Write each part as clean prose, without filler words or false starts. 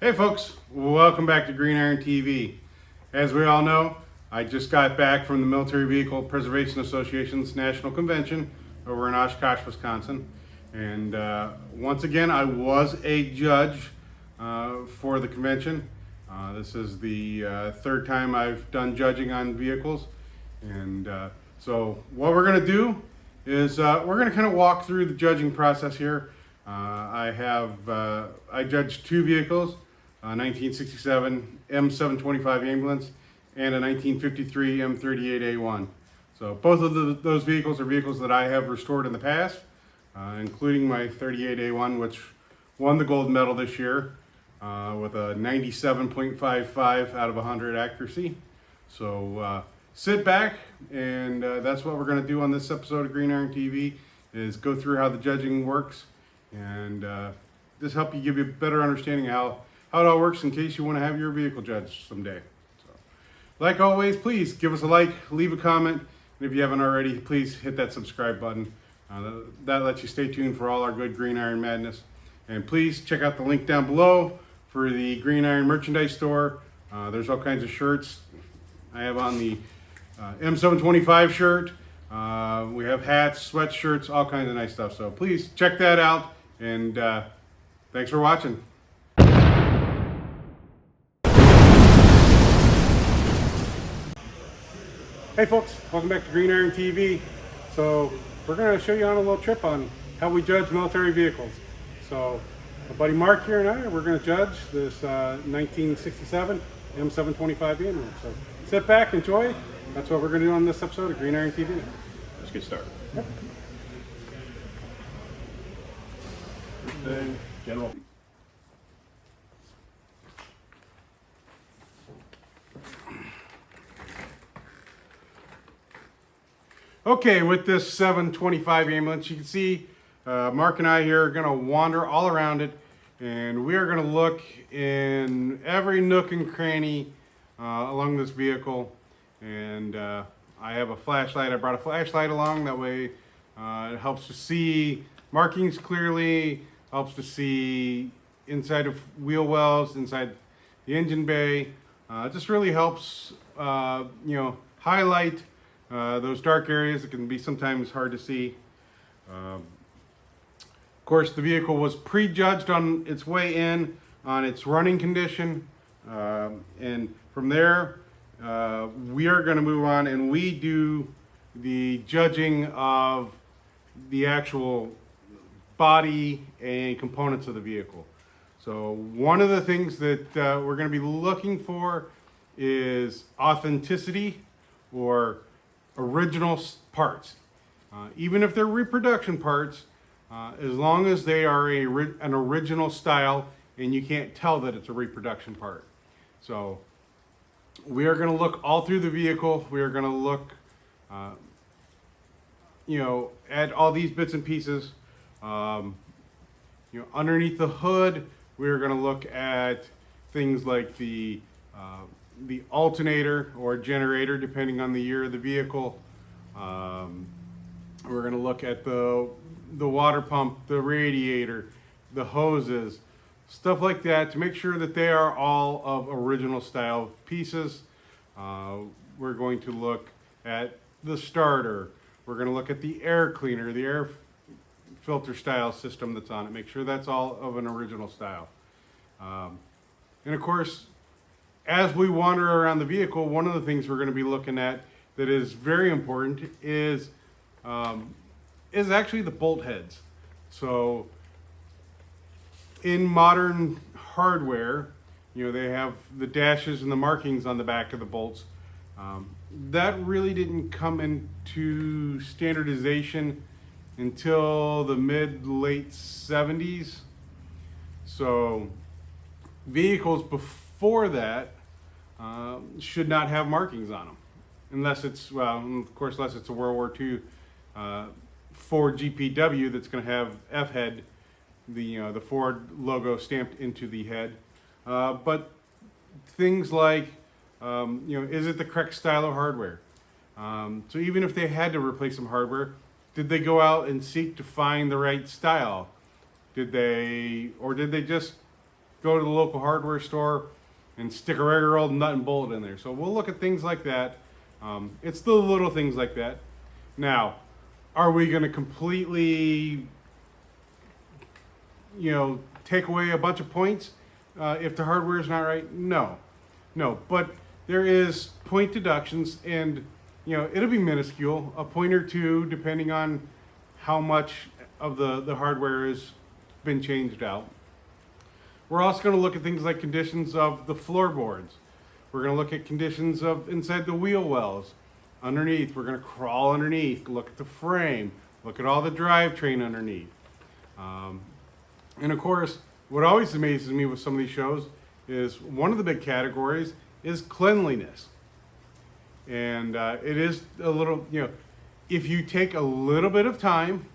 Hey folks, welcome back to Green Iron TV. As we all know, I just got back from the Military Vehicle Preservation Association's National Convention over in Oshkosh, Wisconsin. And once again, I was a judge for the convention. This is the third time I've done judging on vehicles. And so what we're gonna do is we're gonna kind of walk through the judging process here. I judged two vehicles. 1967 M725 ambulance and a 1953 M38A1. So both of those vehicles are vehicles that I have restored in the past, including my 38A1, which won the gold medal this year with a 97.55 out of 100 accuracy. So sit back, and that's what we're going to do on this episode of Green Iron TV, is go through how the judging works and just help you give you a better understanding of how it all works in case you want to have your vehicle judged someday. So, like always, please give us a like, leave a comment, and if you haven't already, please hit that subscribe button. That lets you stay tuned for all our good Green Iron madness. And please check out the link down below for the Green Iron merchandise store. There's all kinds of shirts. I have on the M725 shirt. We have hats, sweatshirts, all kinds of nice stuff. So please check that out, and thanks for watching. Hey folks, welcome back to Green Iron TV. So we're going to show you on a little trip on how we judge military vehicles. So my buddy Mark here and we're going to judge this 1967 M725 ambulance. So sit back, enjoy. That's what we're going to do on this episode of Green Iron TV. Let's get started. Yep. First thing, general. Okay, with this 725 ambulance, you can see Mark and I here are going to wander all around it, and we are going to look in every nook and cranny along this vehicle. And I have a flashlight. I brought a flashlight along. That way it helps to see markings clearly, helps to see inside of wheel wells, inside the engine bay. It just really helps, highlight those dark areas that can be sometimes hard to see. Of course, the vehicle was prejudged on its way in on its running condition, and from there we are going to move on and we do the judging of the actual body and components of the vehicle. So one of the things that we're going to be looking for is authenticity or original parts. Even if they're reproduction parts, as long as they are an original style and you can't tell that it's a reproduction part. So we are going to look all through the vehicle. We are going to look at all these bits and pieces. Underneath the hood, we are going to look at things like the alternator or generator, depending on the year of the vehicle. We're going to look at the water pump, the radiator, the hoses, stuff like that, to make sure that they are all of original style pieces. We're going to look at the starter. We're going to look at the air cleaner, the air filter style system that's on it. Make sure that's all of an original style. And of course, as we wander around the vehicle, one of the things we're going to be looking at that is very important is actually the bolt heads. So in modern hardware, they have the dashes and the markings on the back of the bolts. That really didn't come into standardization until the mid-late 70s. So vehicles before that should not have markings on them, unless it's a World War II Ford GPW that's going to have F-head, the Ford logo stamped into the head. But things like, is it the correct style of hardware? So even if they had to replace some hardware, did they go out and seek to find the right style? Did they just go to the local hardware store and stick a regular old nut and bolt in there. So we'll look at things like that. It's the little things like that. Now, are we going to completely, take away a bunch of points if the hardware is not right? No. But there is point deductions, and it'll be minuscule, a point or two, depending on how much of the hardware has been changed out. We're also going to look at things like conditions of the floorboards. We're going to look at conditions of inside the wheel wells. Underneath, we're going to crawl underneath, look at the frame, look at all the drivetrain underneath. And of course, what always amazes me with some of these shows is one of the big categories is cleanliness. And it is a little, if you take a little bit of time,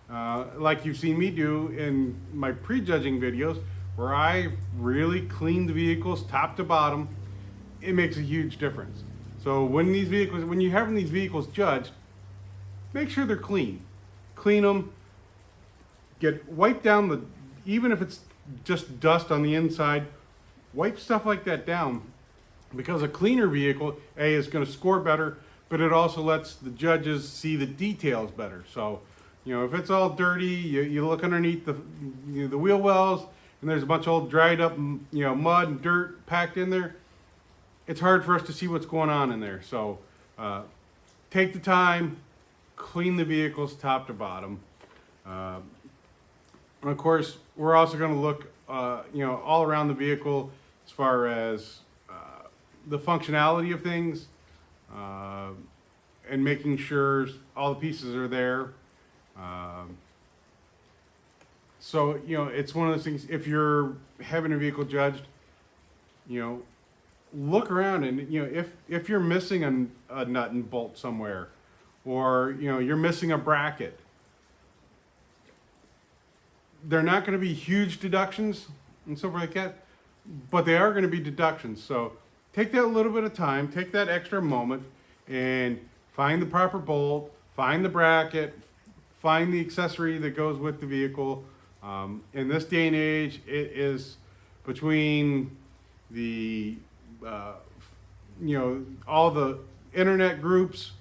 like you've seen me do in my prejudging videos, where I really clean the vehicles top to bottom, it makes a huge difference. So when you're having these vehicles judged, make sure they're clean. Clean them, wipe down even if it's just dust on the inside, wipe stuff like that down, because a cleaner vehicle, is going to score better, but it also lets the judges see the details better. So, if it's all dirty, you look underneath the wheel wells, and there's a bunch of old dried up, mud and dirt packed in there, it's hard for us to see what's going on in there. So take the time, clean the vehicles top to bottom. And of course, we're also going to look, all around the vehicle as far as the functionality of things, and making sure all the pieces are there. So, it's one of those things, if you're having a vehicle judged, look around, and, if you're missing a nut and bolt somewhere, or, you're missing a bracket, they're not going to be huge deductions and stuff like that, but they are going to be deductions. So take that little bit of time, take that extra moment, and find the proper bolt, find the bracket, find the accessory that goes with the vehicle. In this day and age, it is between the, all the internet groups,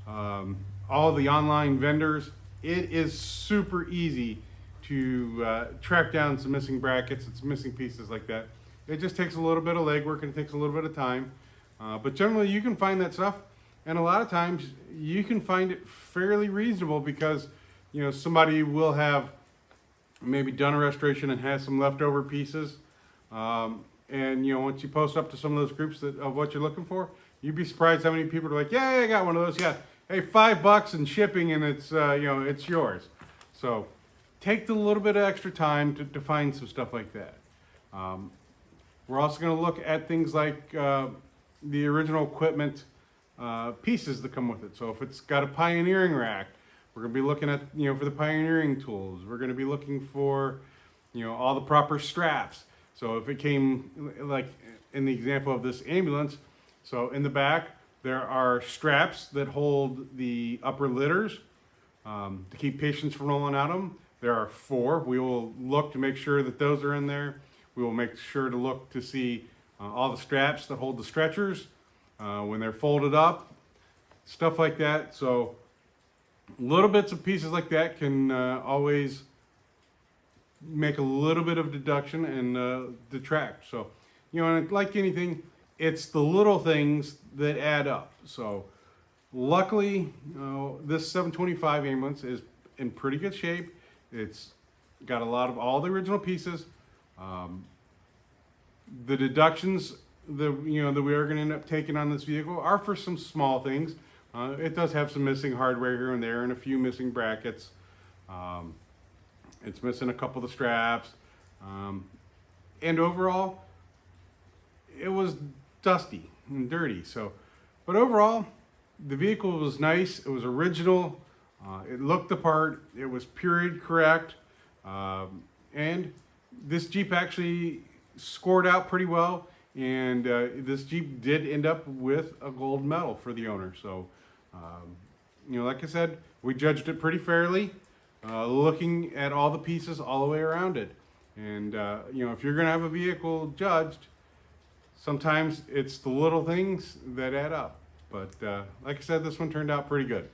all the online vendors, it is super easy to track down some missing brackets and some missing pieces like that. It just takes a little bit of legwork and it takes a little bit of time. But generally you can find that stuff, and a lot of times you can find it fairly reasonable, because somebody will have maybe done a restoration and has some leftover pieces. And once you post up to some of those groups of what you're looking for, you'd be surprised how many people are like, yeah, I got one of those. Yeah, hey, $5 and shipping, and it's it's yours. So take the little bit of extra time to find some stuff like that. We're also going to look at things like the original equipment pieces that come with it. So if it's got a pioneering rack, we're going to be looking at, for the pioneering tools. We're going to be looking for, all the proper straps. So if it came, like in the example of this ambulance, so in the back, there are straps that hold the upper litters to keep patients from rolling out of them. There are 4. We will look to make sure that those are in there. We will make sure to look to see all the straps that hold the stretchers when they're folded up, stuff like that. So little bits and pieces like that can always make a little bit of deduction and detract. So, and like anything, it's the little things that add up. So luckily, this 725 ambulance is in pretty good shape. It's got a lot of all the original pieces. The deductions that that we are going to end up taking on this vehicle are for some small things. It does have some missing hardware here and there, and a few missing brackets. It's missing a couple of the straps, and overall, it was dusty and dirty. So, but overall, the vehicle was nice. It was original. It looked the part. It was period correct, and this Jeep actually scored out pretty well. And this Jeep did end up with a gold medal for the owner. So, like I said, we judged it pretty fairly, looking at all the pieces all the way around it. And you know, if you're gonna have a vehicle judged, sometimes it's the little things that add up. But like I said, this one turned out pretty good.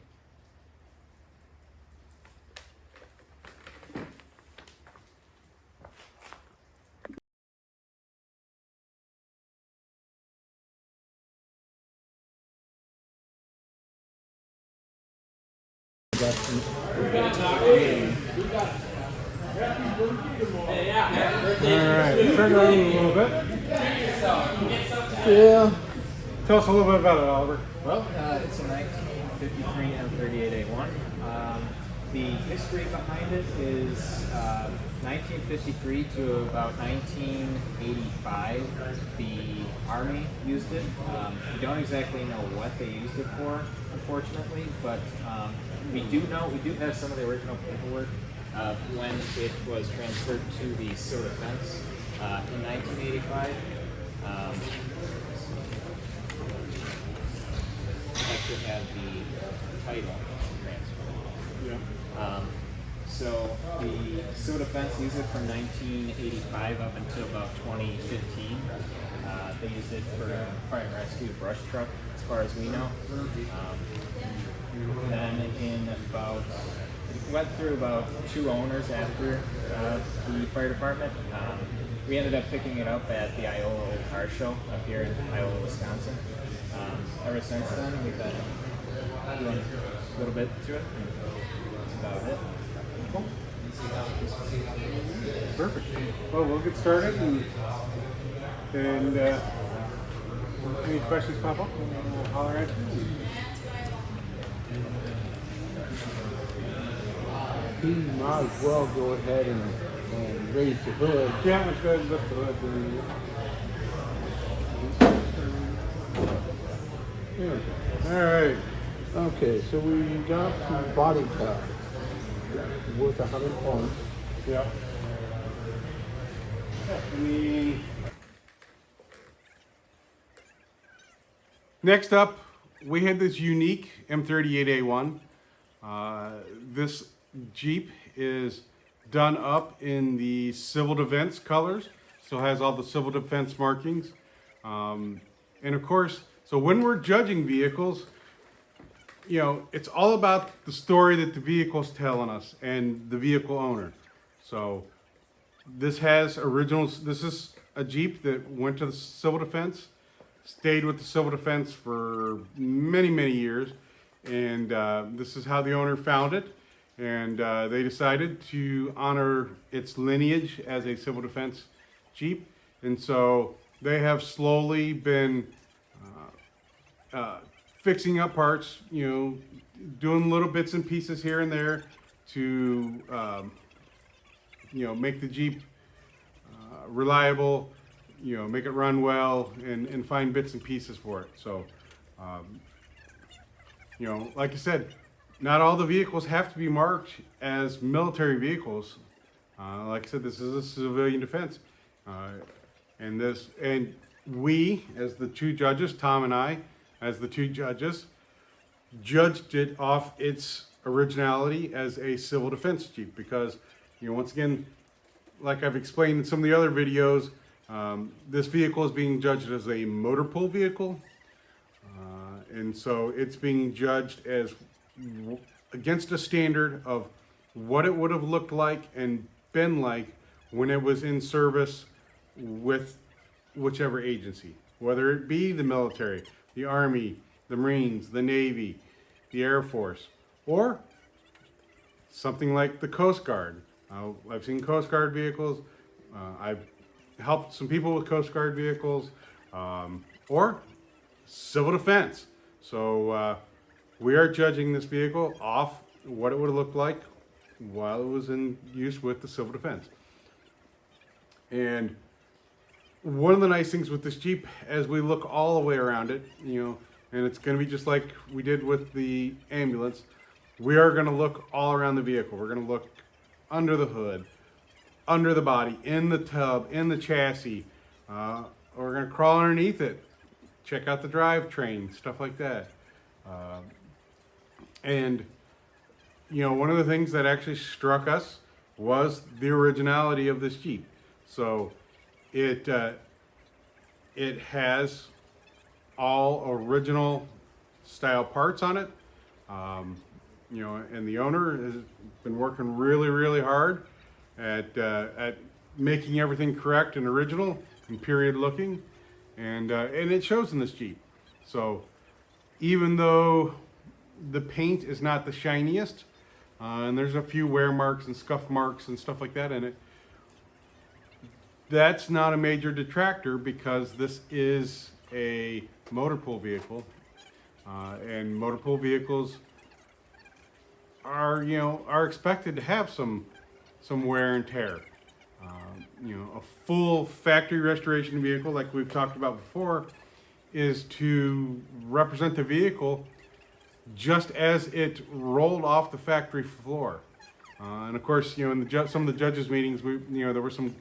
Alright, turn it on a little bit. Yeah. Tell us a little bit about it, Oliver. Well, it's a 1953 M38A1. The history behind it is 1953 to about 1985. The Army used it. We don't exactly know what they used it for, unfortunately, but we do have some of the original paperwork when it was transferred to the civil defense in 1985. Actually have the title transfer. Yeah. So the civil defense used it from 1985 up until about 2015. They used it for fire and rescue brush truck, as far as we know. Then it went through about 2 owners after the fire department. We ended up picking it up at the Iowa Old Car Show up here in Iowa, Wisconsin. Ever since then, we've been doing a little bit to it. That's about it. Cool. Perfect. Well, we'll get started, and any questions pop up, we'll holler at you. He might as well go ahead and raise the hood. Yeah, let's go ahead and lift the hood. Yeah. All right. Okay, so we got the body cup worth 100 points. Yeah. Next up, we had this unique M38A1. This Jeep is done up in the civil defense colors, so has all the civil defense markings. And of course, so when we're judging vehicles, you know, it's all about the story that the vehicle's telling us and the vehicle owner. So this has this is a Jeep that went to the civil defense, stayed with the civil defense for many, many years. And this is how the owner found it. And they decided to honor its lineage as a civil defense Jeep. And so they have slowly been fixing up parts, you know, doing little bits and pieces here and there to, you know, make the Jeep reliable, you know, make it run well, and find bits and pieces for it. So, you know, like I said, not all the vehicles have to be marked as military vehicles. Like I said, this is a civilian defense. And we, as the 2 judges, Tom and I, as the 2 judges, judged it off its originality as a civil defense Jeep because, you know, once again, like I've explained in some of the other videos, this vehicle is being judged as a motor pool vehicle. And so it's being judged as against a standard of what it would have looked like and been like when it was in service with whichever agency, whether it be the military, the Army, the Marines, the Navy, the Air Force, or something like the Coast Guard. I've seen Coast Guard vehicles. I've helped some people with Coast Guard vehicles, or civil defense. So we are judging this vehicle off what it would have looked like while it was in use with the civil defense. And one of the nice things with this Jeep, as we look all the way around it, you know, and it's going to be just like we did with the ambulance, we are going to look all around the vehicle. We're going to look under the hood, under the body, in the tub, in the chassis. We're going to crawl underneath it, check out the drivetrain, stuff like that. And, you know, one of the things that actually struck us was the originality of this Jeep. So it has all original style parts on it. You know, and the owner has been working really, really hard at making everything correct and original and period looking, and it shows in this Jeep. So even though the paint is not the shiniest, and there's a few wear marks and scuff marks and stuff like that in it, that's not a major detractor because this is a motor pool vehicle, and motor pool vehicles are expected to have some wear and tear. You know, a full factory restoration vehicle, like we've talked about before, is to represent the vehicle just as it rolled off the factory floor. And of course, you know, in some of the judges' meetings, there were some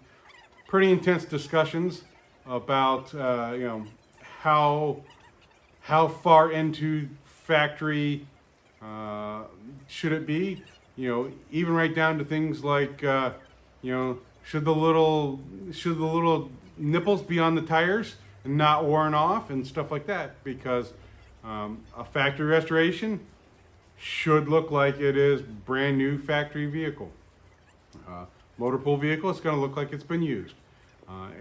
pretty intense discussions about you know, how far into factory should it be? You know, even right down to things like you know, should the little nipples be on the tires and not worn off and stuff like that? Because a factory restoration should look like it is brand new factory vehicle. Motor pool vehicle, it's going to look like it's been used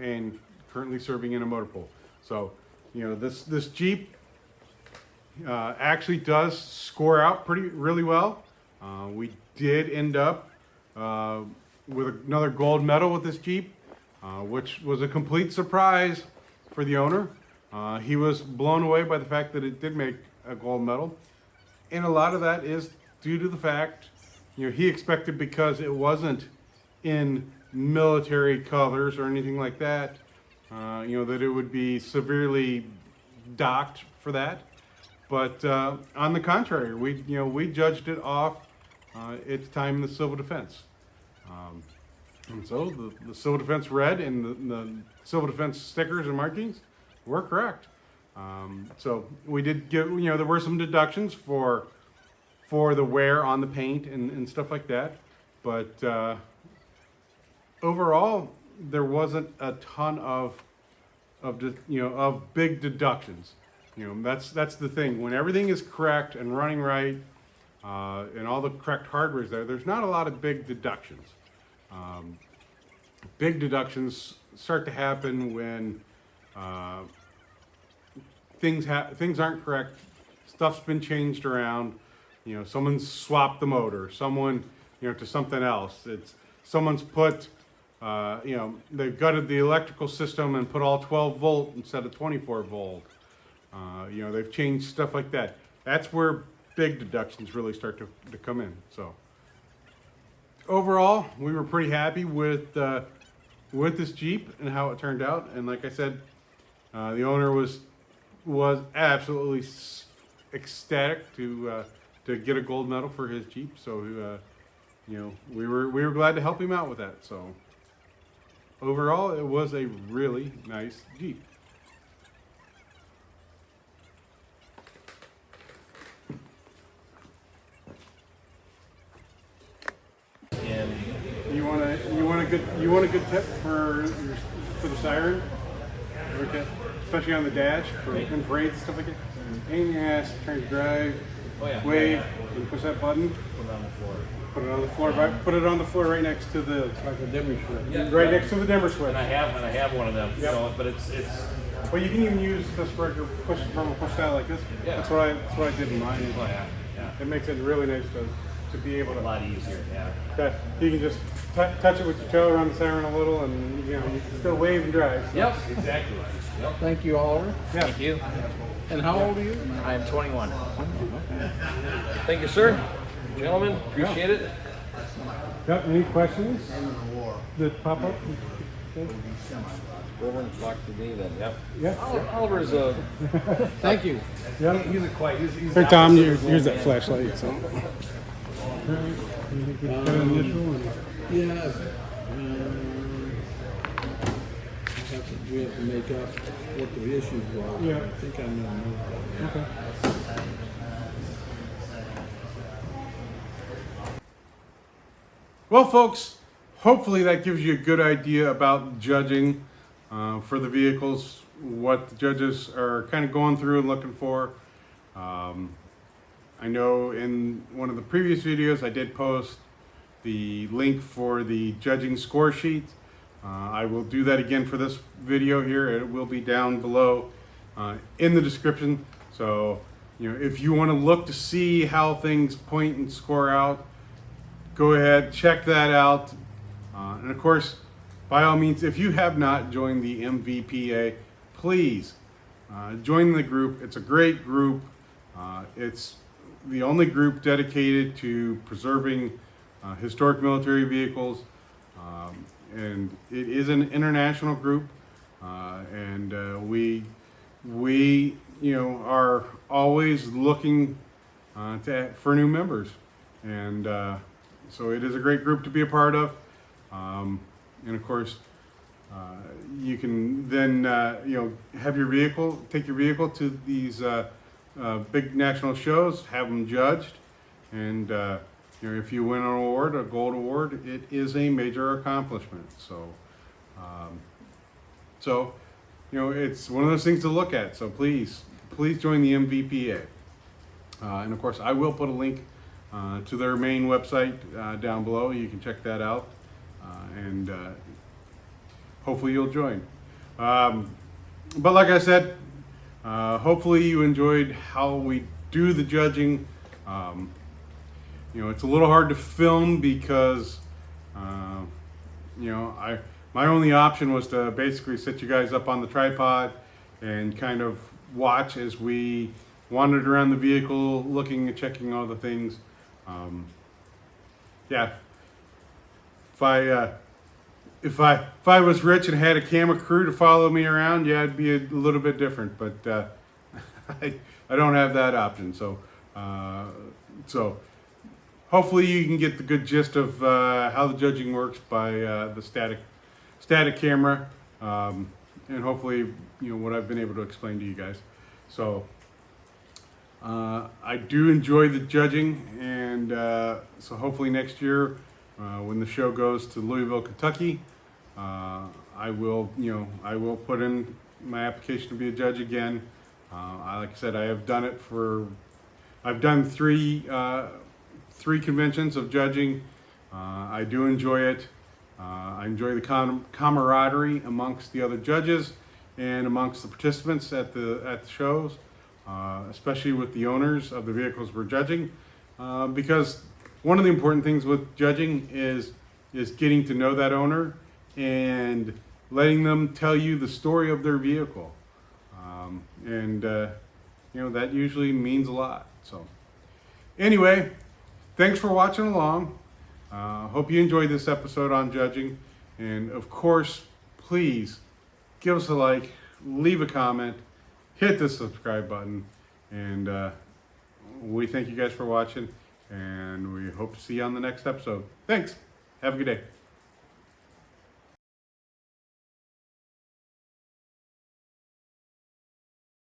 and currently serving in a motor pool. So, you know, this Jeep actually does score out really well. We did end up with another gold medal with this Jeep, which was a complete surprise for the owner. He was blown away by the fact that it did make a gold medal, and a lot of that is due to the fact, you know, he expected, because it wasn't in military colors or anything like that, you know, that it would be severely docked for that. But on the contrary, we judged it off its time in the civil defense. And so the civil defense red and the civil defense stickers and markings were correct. So we did give, you know, there were some deductions for the wear on the paint and stuff like that. But overall, there wasn't a ton of big deductions. You know, that's the thing. When everything is correct and running right, and all the correct hardware is there, there's not a lot of big deductions. Big deductions start to happen when things aren't correct. Stuff's been changed around. You know, someone's swapped the motor. Someone, you know, to something else. Someone's put, you know, they've gutted the electrical system and put all 12 volt instead of 24 volt. You know, they've changed stuff like that. That's where big deductions really start to come in. So overall, we were pretty happy with this Jeep and how it turned out. And like I said, the owner was absolutely ecstatic to get a gold medal for his Jeep. So you know, we were glad to help him out with that. So overall, it was a really nice Jeep. You want a good tip for the siren? Okay. Especially on the dash for in parades and stuff like that. Pain in the ass, trying to drive, wave, and push that button. Put it on the floor. Put it on the floor. Put it on the floor right next to the dimmer switch. Yeah, right next to the dimmer switch. And I have one of them. Yep. So, but it's. Well, you can even use this breaker push style like this. Yeah. That's what I did in mine. Oh yeah. Yeah. It makes it really nice to be able A to. lot easier. Yeah. That you can just touch it with your toe around the siren a little, and you know you can still wave and drive. So. Yep. Exactly. Yep. Thank you, Oliver. Yeah. Thank you. And how old are you? I am 21. Thank you, sir. Gentlemen, appreciate it. Got any questions that pop up? Go over and talk to David. Yep. Yeah. Oliver's Thank you. Yeah. he's a quiet. He's Hey Tom, here's that flashlight. So. Yeah. We have to make up what the issues were. Yeah. I think I know. Okay. Well, folks, hopefully that gives you a good idea about judging for the vehicles, what the judges are kind of going through and looking for. I know in one of the previous videos I did post the link for the judging score sheet. I will do that again for this video here. It will be down below in the description. So, if you want to look to see how things point and score out, go ahead, check that out. And of course, by all means, if you have not joined the MVPA, please join the group. It's a great group. It's the only group dedicated to preserving historic military vehicles. And it is an international group. And we are always looking for new members. And so it is a great group to be a part of. And of course, you can then have your vehicle, take your vehicle to these big national shows, have them judged, and if you win an award, a gold award, it is a major accomplishment. So, it's one of those things to look at. So please join the MVPA. And of course, I will put a link to their main website down below. You can check that out, and hopefully you'll join. But like I said, hopefully you enjoyed how we do the judging. It's a little hard to film because my only option was to basically set you guys up on the tripod and kind of watch as we wandered around the vehicle, looking and checking all the things. If I was rich and had a camera crew to follow me around, it'd be a little bit different. But I don't have that option. So hopefully you can get the good gist of how the judging works by the static camera, and hopefully what I've been able to explain to you guys. So I do enjoy the judging, and so hopefully next year when the show goes to Louisville, Kentucky, I will put in my application to be a judge again. Like I said, I've done three conventions of judging. I do enjoy it. I enjoy the camaraderie amongst the other judges and amongst the participants at the shows, especially with the owners of the vehicles we're judging, because one of the important things with judging is getting to know that owner and letting them tell you the story of their vehicle, and that usually means a lot. So anyway, thanks for watching along. Hope you enjoyed this episode on judging, and of course, please give us a like, leave a comment, hit the subscribe button, and we thank you guys for watching, and we hope to see you on the next episode. Thanks. Have a good day.